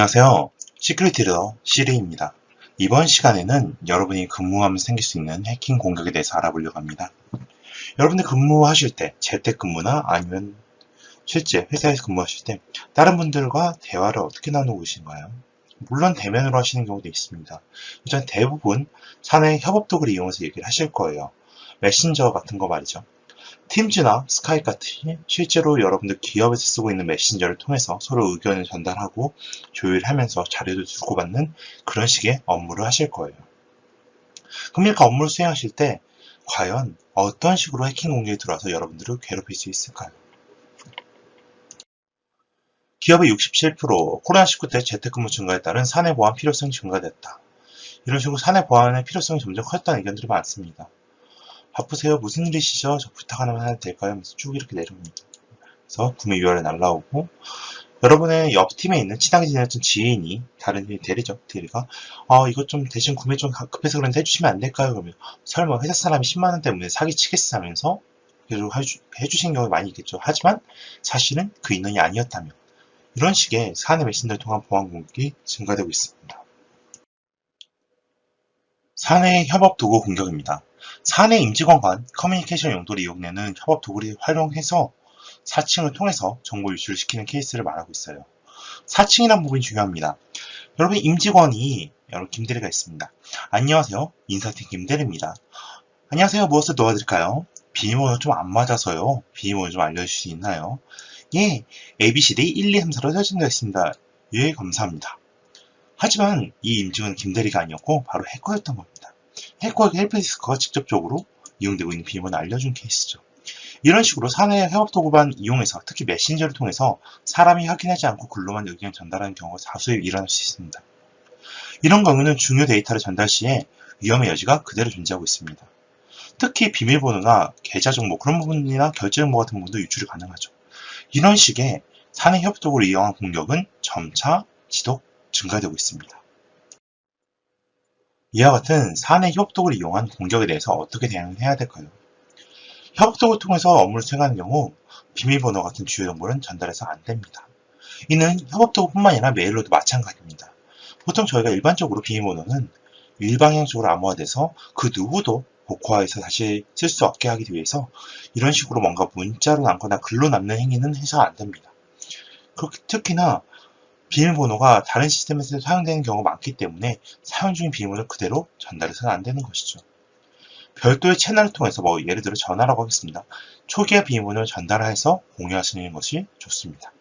안녕하세요. 시큐리티 리더 시리입니다. 이번 시간에는 여러분이 근무하면서 생길 수 있는 해킹 공격에 대해서 알아보려고 합니다. 여러분들 근무하실 때, 재택근무나 아니면 실제 회사에서 근무하실 때 다른 분들과 대화를 어떻게 나누고 계신가요? 물론 대면으로 하시는 경우도 있습니다. 일단 대부분 사내 협업 도구를 이용해서 얘기를 하실 거예요. 메신저 같은 거 말이죠. 팀즈나 스카이프 같이 실제로 여러분들 기업에서 쓰고 있는 메신저를 통해서 서로 의견을 전달하고 조율하면서 자료를 주고받는 그런 식의 업무를 하실 거예요. 그럼 이렇게 업무를 수행하실 때 과연 어떤 식으로 해킹 공격이 들어와서 여러분들을 괴롭힐 수 있을까요? 기업의 67% 코로나19 때 재택근무 증가에 따른 사내 보안 필요성이 증가됐다. 이런 식으로 사내 보안의 필요성이 점점 커졌다는 의견들이 많습니다. 바쁘세요? 무슨 일이시죠? 저 부탁 하나만 해도 될까요? 하면서 쭉 이렇게 내려옵니다. 그래서 구매 URL 날라오고 여러분의 옆 팀에 있는 친하게 지냈던 지인이 다른 대리죠. 대리가 이것 좀 대신 구매 좀 급해서 그런데 해주시면 안 될까요? 그러면 설마 회사 사람이 10만 원 때문에 사기치겠어 하면서 계속 해주신 경우가 많이 있겠죠. 하지만 사실은 그 인원이 아니었다면 이런 식의 사내 메신저를 통한 보안 공격이 증가되고 있습니다. 사내 협업 도구 공격입니다. 사내 임직원 간 커뮤니케이션 용도로 이용되는 협업 도구를 활용해서 사칭을 통해서 정보 유출을 시키는 케이스를 말하고 있어요. 사칭이란 부분이 중요합니다. 여러분 임직원이 여러분 김대리가 있습니다. 안녕하세요. 인사팀 김대리입니다. 안녕하세요. 무엇을 도와드릴까요? 비밀번호 좀 안 맞아서요. 비밀번호 좀 알려주실 수 있나요? 예, ABCD 1, 2, 3, 4로 설정되어 있습니다. 예, 감사합니다. 하지만 이 임직원은 김대리가 아니었고 바로 해커였던 겁니다. 해커에게 헬프데스크가 직접적으로 이용되고 있는 비밀번호를 알려준 케이스죠. 이런 식으로 사내 협업 도구만 이용해서 특히 메신저를 통해서 사람이 확인하지 않고 글로만 의견을 전달하는 경우가 다수에 일어날 수 있습니다. 이런 경우는 중요 데이터를 전달 시에 위험의 여지가 그대로 존재하고 있습니다. 특히 비밀번호나 계좌 정보 그런 부분이나 결제 정보 같은 부분도 유출이 가능하죠. 이런 식의 사내 협업 도구를 이용한 공격은 점차 지속 증가되고 있습니다. 이와 같은 사내 협업 도구를 이용한 공격에 대해서 어떻게 대응을 해야 될까요? 협업 도구를 통해서 업무를 수행하는 경우 비밀번호 같은 주요 정보는 전달해서 안 됩니다. 이는 협업 도구뿐만 아니라 메일로도 마찬가지입니다. 보통 저희가 일반적으로 비밀번호는 일방향적으로 암호화돼서 그 누구도 복호화해서 다시 쓸 수 없게 하기 위해서 이런 식으로 뭔가 문자로 남거나 글로 남는 행위는 해서는 안 됩니다. 특히나 비밀번호가 다른 시스템에서 사용되는 경우가 많기 때문에 사용 중인 비밀번호를 그대로 전달해서는 안 되는 것이죠. 별도의 채널을 통해서 예를 들어 전화라고 하겠습니다. 초기화 비밀번호를 전달해서 공유하시는 것이 좋습니다.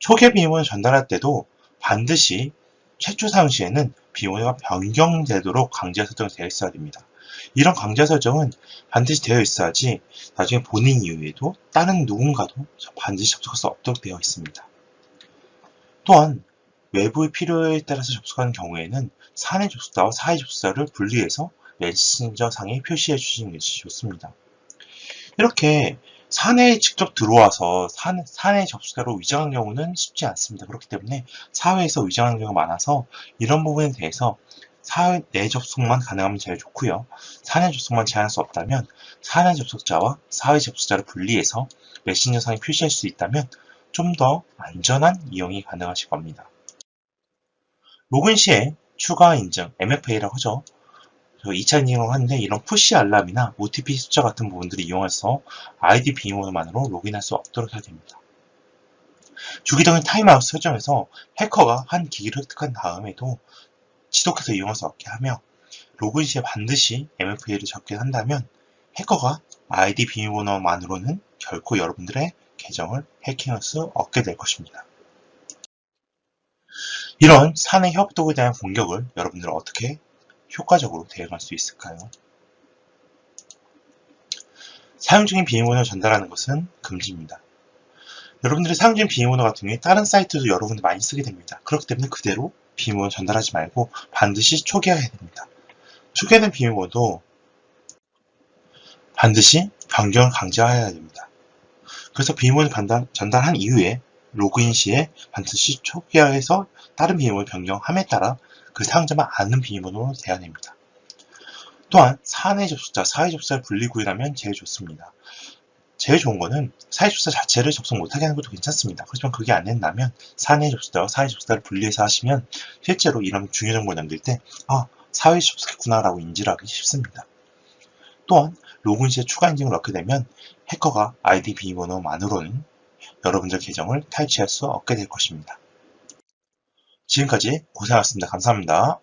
초기화 비밀번호를 전달할 때도 반드시 최초 사용 시에는 비밀번호가 변경되도록 강제 설정이 되어 있어야 됩니다. 이런 강제 설정은 반드시 되어 있어야지 나중에 본인 이외에도 다른 누군가도 반드시 접속할 수 없도록 되어 있습니다. 또한 외부의 필요에 따라서 접속하는 경우에는 사내 접속자와 사회 접속자를 분리해서 메신저 상에 표시해 주시는 것이 좋습니다. 이렇게 사내에 직접 들어와서 사내 접속자로 위장한 경우는 쉽지 않습니다. 그렇기 때문에 사회에서 위장하는 경우가 많아서 이런 부분에 대해서 사회 내 접속만 가능하면 제일 좋고요. 사내 접속만 제한할 수 없다면 사내 접속자와 사회 접속자를 분리해서 메신저 상에 표시할 수 있다면 좀 더 안전한 이용이 가능하실 겁니다. 로그인 시에 추가 인증, MFA라고 하죠. 2차 인증을 하는데 이런 푸시 알람이나 OTP 숫자 같은 부분들을 이용해서 아이디 비밀번호만으로 로그인할 수 없도록 해야 됩니다. 주기적인 타임아웃 설정해서 해커가 한 기기를 획득한 다음에도 지속해서 이용할 수 없게 하며 로그인 시에 반드시 MFA를 접근한다면 해커가 아이디 비밀번호만으로는 결코 여러분들의 계정을 해킹할 수 없게 될 것입니다. 이런 사내 협업 도구에 대한 공격을 여러분들은 어떻게 효과적으로 대응할 수 있을까요? 사용 중인 비밀번호를 전달하는 것은 금지입니다. 여러분들이 사용 중인 비밀번호 같은 경우에 다른 사이트도 여러분들 많이 쓰게 됩니다. 그렇기 때문에 그대로 비밀번호 전달하지 말고 반드시 초기화해야 됩니다. 초기화된 비밀번호도 반드시 변경을 강제해야 됩니다. 그래서 비밀번호 전달한 이후에 로그인 시에 반드시 초기화해서 다른 비밀번호 변경함에 따라 그 사용자만 아는 비밀번호로 돼야 됩니다. 또한 사내 접속자, 사회 접속자를 분리 구인하면 제일 좋습니다. 제일 좋은 거는 사회 접수자 자체를 접속 못하게 하는 것도 괜찮습니다. 하지만 그게 안 된다면 사내 접수자와 사회 접수자를 분리해서 하시면 실제로 이런 중요 정보를 남길 때 사회 접속했구나 라고 인지를 하기 쉽습니다. 또한 로그인 시에 추가 인증을 넣게 되면 해커가 아이디 비밀번호만으로는 여러분들 계정을 탈취할 수 없게 될 것입니다. 지금까지 고생하셨습니다. 감사합니다.